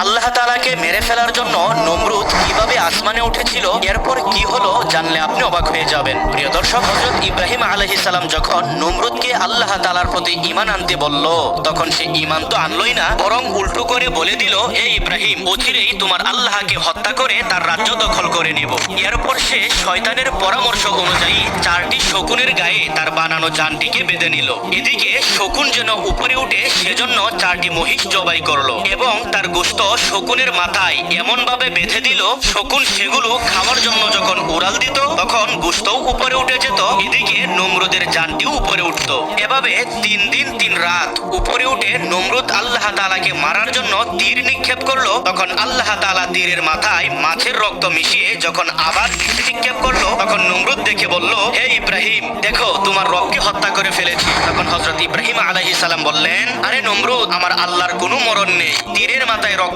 আল্লাহ তাআলাকে মেরে ফেলার জন্য নমরুদ কিভাবে আসমানে উঠেছিল, এরপর কি হলো জানলে আপনি অবাক হয়ে যাবেন। প্রিয় দর্শক, হযরত ইব্রাহিম আলাইহিস সালাম যখন নমরুদকে আল্লাহ তাআলার প্রতি ঈমান আনতে বলল, তখন সে ঈমান তো আনলই না, বরং উল্টো করে বলে দিল, হে ইব্রাহিম, অচিরেই তোমার আল্লাহকে হত্যা করে তার রাজ্য দখল করে নেব। এরপর সে শয়তানের পরামর্শ অনুযায়ী 4টি শকুনের গায়ে তার বানানো জানটিকে বেঁধে নিল। এদিকে শকুন যেন উপরে উঠে সেজন্য 4টি মহিষ জবাই করলো এবং তার গোশত শকুনের মাথায় এমন ভাবে বেঁধে দিল, শকুন সেগুলো খাওয়ার জন্য যখন উড়াল দিত তখন গোশতও উপরে উঠে যেত, এদিকে নমরুদের জানটিও উপরে উঠত। এভাবে 3 দিন 3 রাত উপরে উঠে নমরুদ আল্লাহ তাআলাকে মারার জন্য তীর নিক্ষেপ করলো। তখন আল্লাহ তাআলা তীরের মাথায় মাছের রক্ত মিশিয়ে যখন আবার নিক্ষেপ করলো, তখন নমরুদ দেখে বলল, হে ইব্রাহিম, দেখো তোমার রবকে হত্যা করে ফেলেছি। তখন হযরত ইব্রাহিম আলাইহিস সালাম বললেন, আরে নমরুদ, আমার আল্লাহর কোনো মরণ নেই, তীরের মাথায় রক্ত